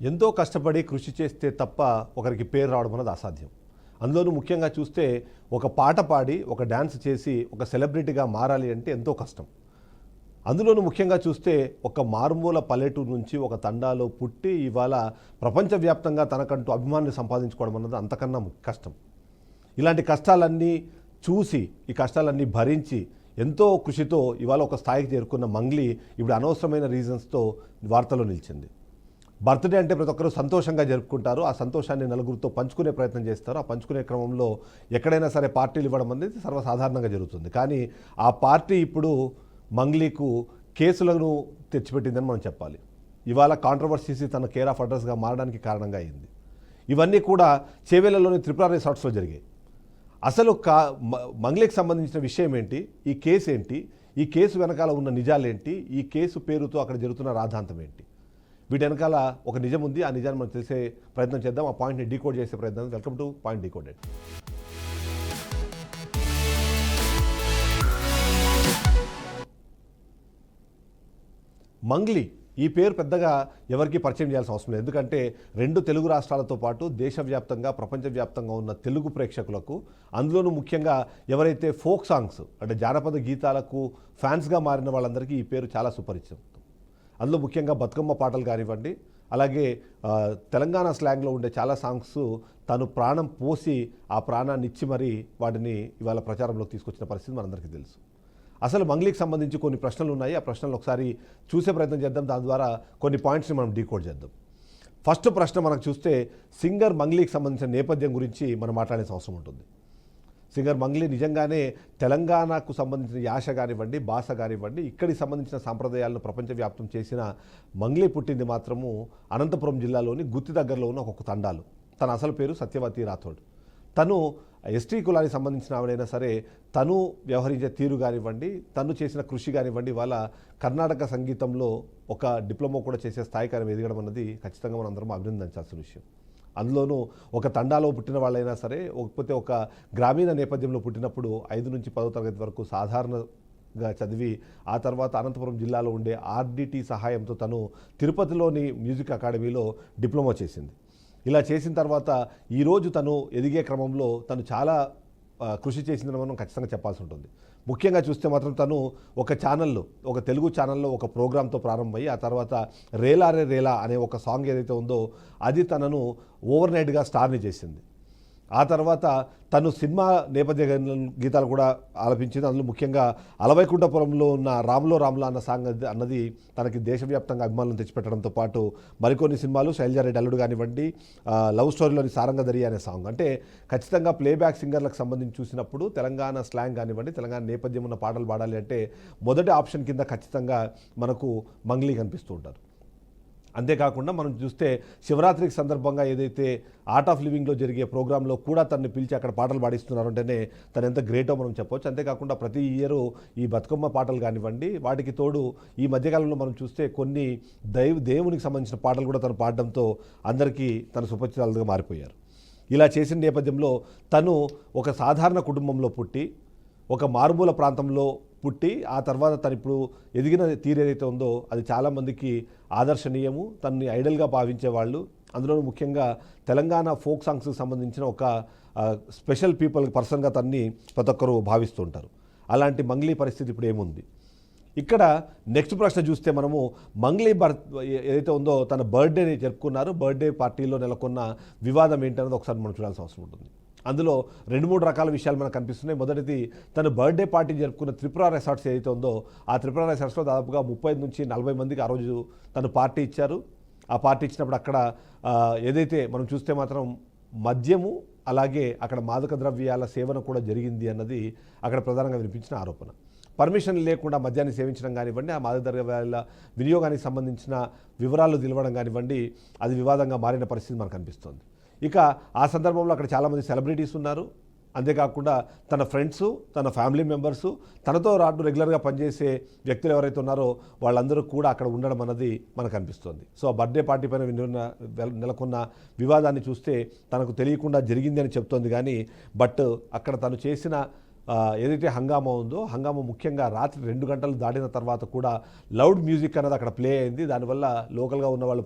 ఎంతో కష్టపడి కృషి చేస్తే తప్ప ఒకరికి పేరు రావడం అనేది అసాధ్యం. అందులోనూ ముఖ్యంగా చూస్తే ఒక పాట పాడి ఒక డ్యాన్స్ చేసి ఒక సెలబ్రిటీగా మారాలి అంటే ఎంతో కష్టం. అందులోనూ ముఖ్యంగా చూస్తే ఒక మారుమూల పల్లెటూరు నుంచి ఒక తండాలో పుట్టి ఇవాళ ప్రపంచవ్యాప్తంగా తనకంటూ అభిమానులు సంపాదించుకోవడం అన్నది అంతకన్నా కష్టం. ఇలాంటి కష్టాలన్నీ చూసి ఈ కష్టాలన్నీ భరించి ఎంతో కృషితో ఇవాళ ఒక స్థాయికి చేరుకున్న మంగ్లీ ఇప్పుడు అనవసరమైన రీజన్స్తో వార్తల్లో నిలిచింది. బర్త్డే అంటే ప్రతి ఒక్కరూ సంతోషంగా జరుపుకుంటారు. ఆ సంతోషాన్ని నలుగురితో పంచుకునే ప్రయత్నం చేస్తారు. ఆ పంచుకునే క్రమంలో ఎక్కడైనా సరే పార్టీలు ఇవ్వడం అనేది సర్వసాధారణంగా జరుగుతుంది. కానీ ఆ పార్టీ ఇప్పుడు మంగ్లీకు కేసులను తెచ్చిపెట్టిందని మనం చెప్పాలి. ఇవాళ కాంట్రవర్సీస్ తన కేర్ ఆఫ్ అడ్రస్గా మారడానికి కారణంగా అయింది. ఇవన్నీ కూడా చేవేళ్లలోని త్రిపుర రిసార్ట్స్లో జరిగాయి. అసలు మంగ్లీకి సంబంధించిన విషయం ఏంటి, ఈ కేసు ఏంటి, ఈ కేసు వెనకాల ఉన్న నిజాలేంటి, ఈ కేసు పేరుతో అక్కడ జరుగుతున్న రాద్ధాంతం ఏంటి, వీటి వెనకాల ఒక నిజం ఉంది. ఆ నిజాన్ని మనం తెలిసే ప్రయత్నం చేద్దాం. ఆ పాయింట్ని డీకోడ్ చేసే ప్రయత్నం. Welcome to point decoded. Mangli ఈ పేరు పెద్దగా ఎవరికి పరిచయం చేయాల్సిన అవసరం లేదు. ఎందుకంటే రెండు తెలుగు రాష్ట్రాలతో పాటు దేశవ్యాప్తంగా ప్రపంచవ్యాప్తంగా ఉన్న తెలుగు ప్రేక్షకులకు, అందులోనూ ముఖ్యంగా ఎవరైతే ఫోక్ సాంగ్స్ అంటే జానపద గీతాలకు ఫ్యాన్స్గా మారిన వాళ్ళందరికీ ఈ పేరు చాలా సుపరిచితం. అందులో ముఖ్యంగా బతుకమ్మ పాటలు కానివ్వండి, అలాగే తెలంగాణ స్లాంగ్లో ఉండే చాలా సాంగ్స్ తను ప్రాణం పోసి ఆ ప్రాణాన్ని ఇచ్చి మరీ వాటిని ఇవాళ ప్రచారంలోకి తీసుకొచ్చిన పరిస్థితి మనందరికీ తెలుసు. అసలు మంగ్లీకి సంబంధించి కొన్ని ప్రశ్నలు ఉన్నాయి. ఆ ప్రశ్నలు ఒకసారి చూసే ప్రయత్నం చేద్దాం. దాని ద్వారా కొన్ని పాయింట్స్ని మనం డీకోడ్ చేద్దాం. ఫస్ట్ ప్రశ్న మనకు చూస్తే సింగర్ మంగ్లీకి సంబంధించిన నేపథ్యం గురించి మనం మాట్లాడాల్సిన అవసరం ఉంటుంది. సింగర్ మంగ్లీ నిజంగానే తెలంగాణకు సంబంధించిన యాస కానివ్వండి, భాష కానివ్వండి, ఇక్కడికి సంబంధించిన సాంప్రదాయాలను ప్రపంచవ్యాప్తం చేసిన మంగ్లీ పుట్టింది మాత్రము అనంతపురం జిల్లాలోని గుత్తి దగ్గరలో ఉన్న ఒక తండాలు. తన అసలు పేరు సత్యవతి రాథోడ్. తను ఎస్టీ కులానికి సంబంధించిన ఆవిడైనా సరే తను వ్యవహరించే తీరు కానివ్వండి, తను చేసిన కృషి కానివ్వండి, వాళ్ళ కర్ణాటక సంగీతంలో ఒక డిప్లొమా కూడా చేసే స్థాయికి ఎదగడం అన్నది ఖచ్చితంగా మనందరం అభినందించాల్సిన విషయం. అందులోనూ ఒక తండాలో పుట్టిన వాళ్ళైనా సరే, లేకపోతే ఒక గ్రామీణ నేపథ్యంలో పుట్టినప్పుడు 5 నుంచి 10వ తరగతి వరకు సాధారణంగా చదివి ఆ తర్వాత అనంతపురం జిల్లాలో ఉండే ఆర్డిటి సహాయంతో తను తిరుపతిలోని మ్యూజిక్ అకాడమీలో డిప్లొమా చేసింది. ఇలా చేసిన తర్వాత ఈరోజు తను ఎదిగే క్రమంలో తను చాలా కృషి చేసిందని మనం ఖచ్చితంగా చెప్పాల్సి ఉంటుంది. ముఖ్యంగా చూస్తే మాత్రం తను ఒక ఛానల్లో, ఒక తెలుగు ఛానల్లో ఒక ప్రోగ్రాంతో ప్రారంభమయ్యి ఆ తర్వాత రేలా రే రేలా అనే ఒక సాంగ్ ఏదైతే ఉందో అది తనను ఓవర్ నైట్గా స్టార్ని చేసింది. ఆ తర్వాత తను సినిమా నేపథ్య గీతాలు కూడా ఆలపించింది. అందులో ముఖ్యంగా అలవైకుంఠపురంలో ఉన్న రాములో రాములా అన్న సాంగ్ అన్నది తనకి దేశవ్యాప్తంగా అభిమానులను తెచ్చిపెట్టడంతో పాటు మరికొన్ని సినిమాలు, శైలజారెడ్డి అల్లుడు కానివ్వండి, లవ్ స్టోరీలోని సారంగధరి అనే సాంగ్, అంటే ఖచ్చితంగా ప్లేబ్యాక్ సింగర్లకు సంబంధించి చూసినప్పుడు తెలంగాణ స్లాంగ్ కానివ్వండి, తెలంగాణ నేపథ్యం ఉన్న పాటలు పాడాలి అంటే మొదటి ఆప్షన్ కింద ఖచ్చితంగా మనకు మంగ్లీ కనిపిస్తూ ఉంటారు. అంతేకాకుండా మనం చూస్తే శివరాత్రికి సందర్భంగా ఏదైతే ఆర్ట్ ఆఫ్ లివింగ్లో జరిగే ప్రోగ్రాంలో కూడా తనని పిలిచి అక్కడ పాటలు పాడిస్తున్నారు అంటేనే తను ఎంత గ్రేటో మనం చెప్పవచ్చు. అంతేకాకుండా ప్రతి ఇయర్ ఈ బతుకమ్మ పాటలు కానివ్వండి, వాటికి తోడు ఈ మధ్యకాలంలో మనం చూస్తే కొన్ని దేవునికి సంబంధించిన పాటలు కూడా తను పాడడంతో అందరికీ తన సుపరిచితులుగా మారిపోయారు. ఇలా చేసిన నేపథ్యంలో తను ఒక సాధారణ కుటుంబంలో పుట్టి ఒక మారుమూల ప్రాంతంలో పుట్టి ఆ తర్వాత తను ఇప్పుడు ఎదిగిన తీరు ఏదైతే ఉందో అది చాలామందికి ఆదర్శనీయము, తనని ఐడల్గా భావించేవాళ్ళు. అందులో ముఖ్యంగా తెలంగాణ ఫోక్ సాంగ్స్కి సంబంధించిన ఒక స్పెషల్ పర్సన్గా తనని ప్రతి ఒక్కరూ భావిస్తూ ఉంటారు. అలాంటి మంగ్లీ పరిస్థితి ఇప్పుడు ఏముంది? ఇక్కడ నెక్స్ట్ ప్రశ్న చూస్తే మనము మంగ్లీ ఏదైతే ఉందో తన బర్త్డేని జరుపుకున్నారు. బర్త్డే పార్టీలో నెలకొన్న వివాదం ఏంటనేది ఒకసారి మనం చూడాల్సిన అవసరం ఉంటుంది. అందులో 2-3 రకాల విషయాలు మనకు కనిపిస్తున్నాయి. మొదటిది, తను బర్త్డే పార్టీ జరుపుకున్న త్రిపుర రిసార్ట్స్ ఏదైతే ఉందో ఆ త్రిపుర రిసార్ట్స్లో దాదాపుగా 35 నుంచి 40 మందికి ఆ రోజు తను పార్టీ ఇచ్చారు. ఆ పార్టీ ఇచ్చినప్పుడు అక్కడ ఏదైతే మనం చూస్తే మాత్రం మద్యము అలాగే అక్కడ మాదక ద్రవ్యాల సేవన కూడా జరిగింది అన్నది అక్కడ ప్రధానంగా వినిపించిన ఆరోపణ. పర్మిషన్ లేకుండా మద్యాన్ని సేవించడం కానివ్వండి, ఆ మాదక ద్రవ్యాల వినియోగానికి సంబంధించిన వివరాలు తెలియడం కానివ్వండి, అది వివాదంగా మారిన పరిస్థితి మనకు కనిపిస్తుంది. ఇక ఆ సందర్భంలో అక్కడ చాలామంది సెలబ్రిటీస్ ఉన్నారు. అంతేకాకుండా తన ఫ్రెండ్స్, తన ఫ్యామిలీ మెంబర్సు, తనతో రాటు రెగ్యులర్గా పనిచేసే వ్యక్తులు ఎవరైతే ఉన్నారో వాళ్ళందరూ కూడా అక్కడ ఉండడం అన్నది మనకు అనిపిస్తుంది. సో ఆ బర్త్డే పార్టీ పైన నెలకొన్న వివాదాన్ని చూస్తే తనకు తెలియకుండా జరిగింది అని చెప్తోంది. కానీ బట్ అక్కడ తను చేసిన ఏదైతే హంగామా ఉందో, హంగామా ముఖ్యంగా రాత్రి 2 గంటలు దాటిన తర్వాత కూడా లౌడ్ మ్యూజిక్ అనేది అక్కడ ప్లే అయింది. దానివల్ల లోకల్గా ఉన్న వాళ్ళు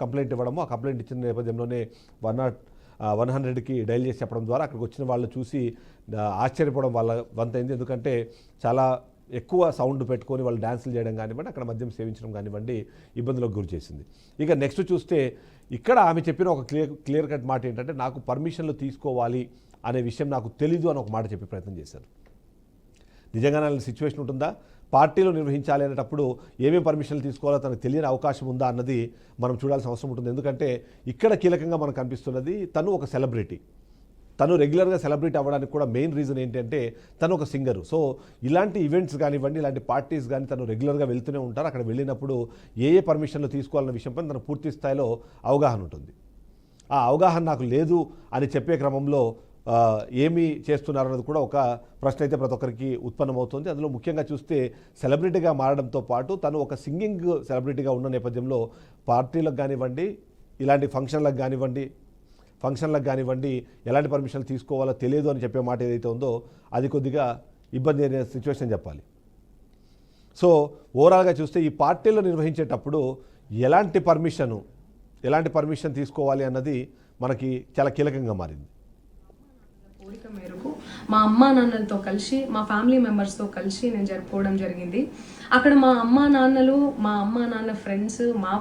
కంప్లైంట్ ఇవ్వడము, ఆ కంప్లైంట్ ఇచ్చిన నేపథ్యంలోనే 100కి డైల్ చేసి చెప్పడం ద్వారా అక్కడికి వచ్చిన వాళ్ళు చూసి ఆశ్చర్యపోవడం వాళ్ళ వంతైంది. ఎందుకంటే చాలా ఎక్కువ సౌండ్ పెట్టుకొని వాళ్ళు డ్యాన్సులు చేయడం కానివ్వండి, అక్కడ మద్యం సేవించడం కానివ్వండి ఇబ్బందులకు గురి చేసింది. ఇక నెక్స్ట్ చూస్తే ఇక్కడ ఆమె చెప్పిన ఒక క్లియర్ కట్ మాట ఏంటంటే, నాకు పర్మిషన్లు తీసుకోవాలి అనే విషయం నాకు తెలీదు అని ఒక మాట చెప్పే ప్రయత్నం చేశారు. నిజంగానే అలాంటి సిచ్యువేషన్ ఉంటుందా? పార్టీలో నిర్వహించాలి అనేటప్పుడు ఏమేమి పర్మిషన్లు తీసుకోవాలో తనకు తెలియని అవకాశం ఉందా అన్నది మనం చూడాల్సిన అవసరం ఉంటుంది. ఎందుకంటే ఇక్కడ కీలకంగా మనకు కనిపిస్తున్నది తను ఒక సెలబ్రిటీ. తను రెగ్యులర్గా సెలబ్రిటీ అవ్వడానికి కూడా మెయిన్ రీజన్ ఏంటంటే తను ఒక సింగరు. సో ఇలాంటి ఈవెంట్స్ కానివ్వండి, ఇలాంటి పార్టీస్ కానీ తను రెగ్యులర్గా వెళ్తూనే ఉంటారు. అక్కడ వెళ్ళినప్పుడు ఏ పర్మిషన్లు తీసుకోవాలన్న విషయంపై తను పూర్తి స్థాయిలో అవగాహన ఉంటుంది. ఆ అవగాహన నాకు లేదు అని చెప్పే క్రమంలో ఏమి చేస్తున్నారన్నది కూడా ఒక ప్రశ్న అయితే ప్రతి ఒక్కరికి ఉత్పన్నమవుతుంది. అందులో ముఖ్యంగా చూస్తే సెలబ్రిటీగా మారడంతో పాటు తను ఒక సింగింగ్ సెలబ్రిటీగా ఉన్న నేపథ్యంలో పార్టీలకు కానివ్వండి, ఇలాంటి ఫంక్షన్లకు కానివ్వండి ఎలాంటి పర్మిషన్లు తీసుకోవాలో తెలియదు అని చెప్పే మాట ఏదైతే ఉందో అది కొద్దిగా ఇబ్బంది అనే సిచ్యువేషన్ చెప్పాలి. సో ఓవరాల్గా చూస్తే ఈ పార్టీలో నిర్వహించేటప్పుడు ఎలాంటి పర్మిషన్ తీసుకోవాలి అన్నది మనకి చాలా కీలకంగా మారింది. కోరిక మేరకు మా అమ్మా నాన్నలతో కలిసి, మా ఫ్యామిలీ మెంబర్స్తో కలిసి నేను జరుపుకోవడం జరిగింది. అక్కడ మా అమ్మా నాన్న ఫ్రెండ్స్, మా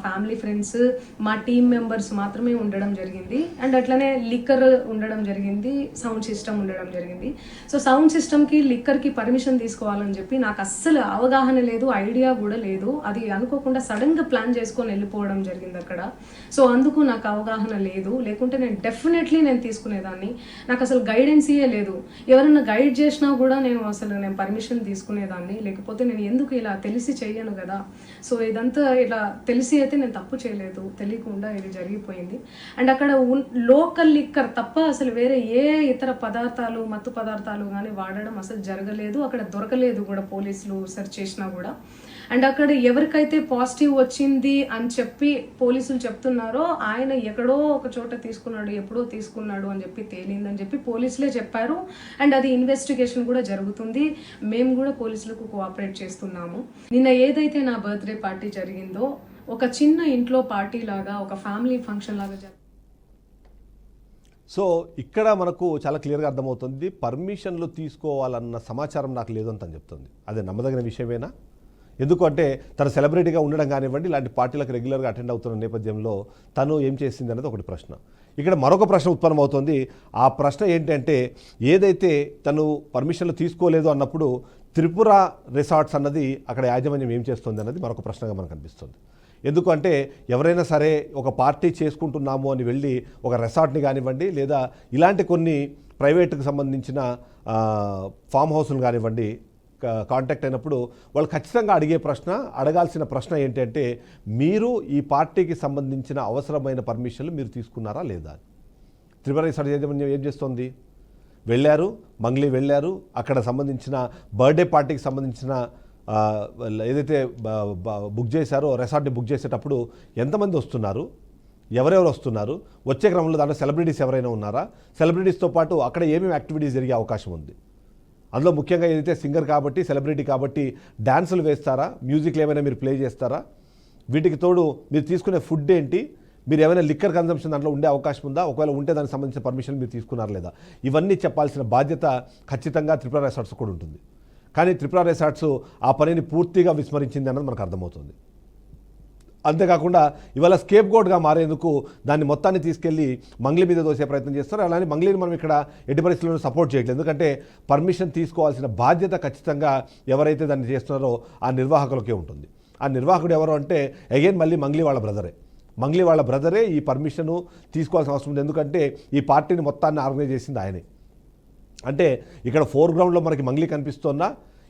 ఫ్యామిలీ ఫ్రెండ్స్, మా టీమ్ మెంబర్స్ మాత్రమే ఉండడం జరిగింది. అండ్ అట్లనే లిక్కర్ ఉండడం జరిగింది, సౌండ్ సిస్టమ్ ఉండడం జరిగింది. సో సౌండ్ సిస్టమ్కి, లిక్కర్కి పర్మిషన్ తీసుకోవాలని చెప్పి నాకు అస్సలు అవగాహన లేదు, ఐడియా కూడా లేదు. అది అనుకోకుండా సడన్గా ప్లాన్ చేసుకొని వెళ్ళిపోవడం జరిగింది అక్కడ. సో అందుకు నాకు అవగాహన లేదు, లేకుంటే నేను డెఫినెట్లీ తీసుకునేదాన్ని. నాకు అసలు గైడెన్సీయే లేదు. ఎవరైనా గైడ్ చేసినా కూడా నేను పర్మిషన్ తీసుకునేదాన్ని, లేకపోతే నేను ఎందుకు ఇలా తెలిసి చెయ్యను కదా. సో ఇదంతా ఇలా తెలిసి అయితే నేను తప్పు చేయలేదు, తెలియకుండా ఇది జరిగిపోయింది. అండ్ అక్కడ లోకల్ లిక్కర్ తప్ప అసలు వేరే ఏ ఇతర పదార్థాలు, మత్తు పదార్థాలు కానీ వాడడం అసలు జరగలేదు. అక్కడ దొరకలేదు కూడా, పోలీసులు సెర్చ్ చేసినా కూడా. అండ్ అక్కడ ఎవరికైతే పాజిటివ్ వచ్చింది అని చెప్పి పోలీసులు చెప్తున్నారో ఆయన ఎక్కడో ఒక చోట తీసుకున్నాడు, ఎప్పుడో తీసుకున్నాడు అని చెప్పి తేలిందని చెప్పి పోలీసులే చెప్పారు. అండ్ అది ఇన్వెస్టిగేషన్ కూడా జరుగుతుంది. మేము కూడా పోలీసులకు కోఆపరేట్ చేస్తున్నాము. నిన్న ఏదైతే నా బర్త్డే పార్టీ జరిగిందో ఒక చిన్న ఇంట్లో పార్టీ లాగా, ఒక ఫ్యామిలీ ఫంక్షన్ లాగా సో ఇక్కడ మనకు చాలా క్లియర్గా అర్థమవుతుంది, పర్మిషన్లు తీసుకోవాలన్న సమాచారం నాకు లేదు అని తను చెప్తుంది. అదే నమ్మదగిన విషయమేనా? ఎందుకంటే తను సెలబ్రిటీగా ఉండడం కానివ్వండి, ఇలాంటి పార్టీలకు రెగ్యులర్గా అటెండ్ అవుతున్న నేపథ్యంలో తను ఏం చేసింది అనేది ఒకటి ప్రశ్న. ఇక్కడ మరొక ప్రశ్న ఉత్పన్నమవుతుంది. ఆ ప్రశ్న ఏంటంటే, ఏదైతే తను పర్మిషన్లు తీసుకోలేదు అన్నప్పుడు త్రిపుర రిసార్ట్స్ అన్నది అక్కడ యాజమాన్యం ఏం చేస్తుంది అన్నది మరొక ప్రశ్నగా మనకు అనిపిస్తుంది. ఎందుకంటే ఎవరైనా సరే ఒక పార్టీ చేసుకుంటున్నాము అని వెళ్ళి ఒక రిసార్ట్ని కానివ్వండి, లేదా ఇలాంటి కొన్ని ప్రైవేట్కి సంబంధించిన ఫామ్ హౌస్లు కానివ్వండి కాంటాక్ట్ అయినప్పుడు వాళ్ళు ఖచ్చితంగా అడగాల్సిన ప్రశ్న ఏంటంటే, మీరు ఈ పార్టీకి సంబంధించిన అవసరమైన పర్మిషన్లు మీరు తీసుకున్నారా లేదా? త్రిపుర రిసార్ట్ ఏం చేస్తుంది? మంగ్లీ వెళ్ళారు, అక్కడ సంబంధించిన బర్త్డే పార్టీకి సంబంధించిన ఏదైతే బుక్ చేశారో రిసార్ట్ని బుక్ చేసేటప్పుడు ఎంతమంది వస్తున్నారు, ఎవరెవరు వస్తున్నారు, వచ్చే క్రమంలో దాంట్లో సెలబ్రిటీస్ ఎవరైనా ఉన్నారా, సెలబ్రిటీస్తో పాటు అక్కడ ఏమేమి యాక్టివిటీస్ జరిగే అవకాశం ఉంది, అందులో ముఖ్యంగా ఏదైతే సింగర్ కాబట్టి, సెలబ్రిటీ కాబట్టి డ్యాన్సులు వేస్తారా, మ్యూజిక్లు ఏమైనా మీరు ప్లే చేస్తారా, వీటికి తోడు మీరు తీసుకునే ఫుడ్ ఏంటి, మీరు ఏమైనా లిక్కర్ కన్జంప్షన్ దాంట్లో ఉండే అవకాశం ఉందా, ఒకవేళ ఉంటే దానికి సంబంధించిన పర్మిషన్ మీరు తీసుకున్నారా లేదా, ఇవన్నీ చెప్పాల్సిన బాధ్యత ఖచ్చితంగా త్రిపుర రిసార్ట్స్ కూడా ఉంటుంది. కానీ త్రిపుర రిసార్ట్స్ ఆ పనిని పూర్తిగా విస్మరించింది అన్నది మనకు అర్థమవుతుంది. అంతేకాకుండా ఇవాళ స్కేప్ గోడ్గా మారేందుకు దాన్ని మొత్తాన్ని తీసుకెళ్లి మంగ్లీ మీద దోసే ప్రయత్నం చేస్తారు. అలానే మంగ్లీని మనం ఇక్కడ ఎట్టి పరిస్థితుల్లో సపోర్ట్ చేయట్లేదు. ఎందుకంటే పర్మిషన్ తీసుకోవాల్సిన బాధ్యత ఖచ్చితంగా ఎవరైతే దాన్ని చేస్తున్నారో ఆ నిర్వాహకులకే ఉంటుంది. ఆ నిర్వాహకుడు ఎవరు అంటే అగైన్ మళ్ళీ మంగ్లీ వాళ్ళ బ్రదరే ఈ పర్మిషను తీసుకోవాల్సిన అవసరం ఉంది. ఎందుకంటే ఈ పార్టీని మొత్తాన్ని ఆర్గనైజ్ చేసింది ఆయనే. అంటే ఇక్కడ ఫోర్గ్రౌండ్లో మనకి మంగ్లీ కనిపిస్తున్నా,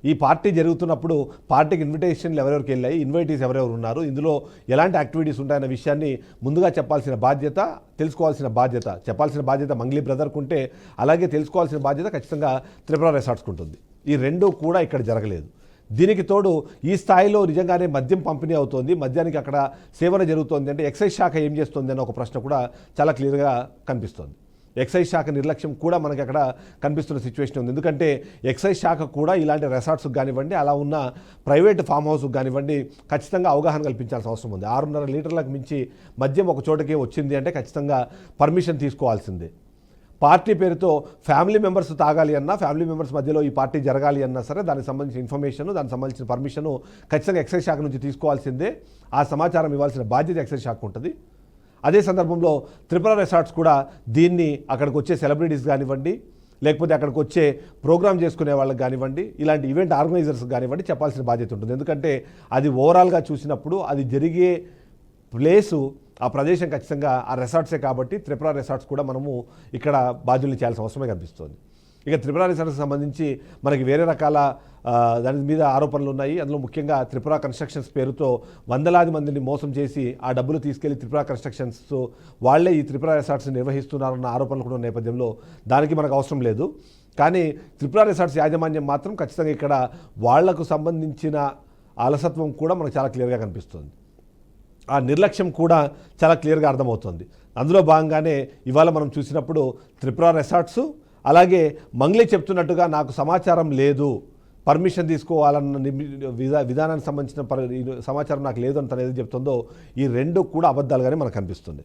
ఈ పార్టీ జరుగుతున్నప్పుడు పార్టీకి ఇన్విటేషన్లు ఎవరెవరికి వెళ్ళాయి, ఇన్వైటీస్ ఎవరెవరు ఉన్నారు, ఇందులో ఎలాంటి యాక్టివిటీస్ ఉంటాయన్న విషయాన్ని ముందుగా చెప్పాల్సిన బాధ్యత, చెప్పాల్సిన బాధ్యత మంగ్లీ బ్రదర్కు ఉంటే, అలాగే తెలుసుకోవాల్సిన బాధ్యత ఖచ్చితంగా త్రిపుర రిసార్ట్స్కి ఉంటుంది. ఈ రెండూ కూడా ఇక్కడ జరగలేదు. దీనికి తోడు ఈ స్థాయిలో నిజంగానే మద్యం పంపిణీ అవుతోంది, మద్యానికి అక్కడ సేవన జరుగుతోంది అంటే ఎక్సైజ్ శాఖ ఏం చేస్తుంది అన్న ఒక ప్రశ్న కూడా చాలా క్లియర్గా కనిపిస్తోంది. ఎక్సైజ్ శాఖ నిర్లక్ష్యం కూడా మనకి అక్కడ కనిపిస్తున్న సిచ్యువేషన్ ఉంది. ఎందుకంటే ఎక్సైజ్ శాఖ కూడా ఇలాంటి రెసార్ట్స్కి కానివ్వండి, అలా ఉన్న ప్రైవేట్ ఫామ్ హౌస్కి కానివ్వండి ఖచ్చితంగా అవగాహన కల్పించాల్సిన అవసరం ఉంది. 6.5 లీటర్లకు మించి మద్యం ఒక చోటకి వచ్చింది అంటే ఖచ్చితంగా పర్మిషన్ తీసుకోవాల్సిందే. పార్టీ పేరుతో ఫ్యామిలీ మెంబర్స్ తాగాలి అన్నా, ఫ్యామిలీ మెంబర్స్ మధ్యలో ఈ పార్టీ జరగాలి అన్నా సరే దానికి సంబంధించిన ఇన్ఫర్మేషన్, దానికి సంబంధించిన పర్మిషన్ ఖచ్చితంగా ఎక్సైజ్ శాఖ నుంచి తీసుకోవాల్సిందే. ఆ సమాచారం ఇవ్వాల్సిన బాధ్యత ఎక్సైజ్ శాఖ ఉంటుంది. అదే సందర్భంలో త్రిపుర రెసార్ట్స్ కూడా దీన్ని అక్కడికి వచ్చే సెలబ్రిటీస్ కానివ్వండి, లేకపోతే అక్కడికి వచ్చే ప్రోగ్రామ్ చేసుకునే వాళ్ళకి కానివ్వండి, ఇలాంటి ఈవెంట్ ఆర్గనైజర్స్ కానివ్వండి చెప్పాల్సిన బాధ్యత ఉంటుంది. ఎందుకంటే అది ఓవరాల్గా చూసినప్పుడు అది జరిగే ప్లేసు, ఆ ప్రదేశం ఖచ్చితంగా ఆ రెసార్ట్సే కాబట్టి త్రిపుర రెసార్ట్స్ కూడా మనము ఇక్కడ బాధ్యుల్ని చేయాల్సిన అవసరమే కనిపిస్తుంది. ఇక త్రిపుర రిసార్ట్కి సంబంధించి మనకి వేరే రకాల దాని మీద ఆరోపణలు ఉన్నాయి. అందులో ముఖ్యంగా త్రిపుర కన్స్ట్రక్షన్స్ పేరుతో వందలాది మందిని మోసం చేసి ఆ డబ్బులు తీసుకెళ్లి త్రిపుర కన్స్ట్రక్షన్స్ వాళ్లే ఈ త్రిపుర రిసార్ట్స్ నిర్వహిస్తున్నారన్న ఆరోపణలు కూడా నేపథ్యంలో దానికి మనకు అవసరం లేదు. కానీ త్రిపుర రిసార్ట్స్ యాజమాన్యం మాత్రం ఖచ్చితంగా ఇక్కడ వాళ్లకు సంబంధించిన అలసత్వం కూడా మనకు చాలా క్లియర్గా కనిపిస్తుంది. ఆ నిర్లక్ష్యం కూడా చాలా క్లియర్గా అర్థమవుతుంది. అందులో భాగంగానే ఇవాళ మనం చూసినప్పుడు త్రిపుర రెసార్ట్స్, అలాగే మంగ్లీ చెప్తున్నట్టుగా నాకు సమాచారం లేదు, పర్మిషన్ తీసుకోవాలన్న విధానానికి సంబంధించిన సమాచారం నాకు లేదు అని తను ఏది చెప్తుందో, ఈ రెండు కూడా అబద్ధాలుగానే మనకు కనిపిస్తుంది.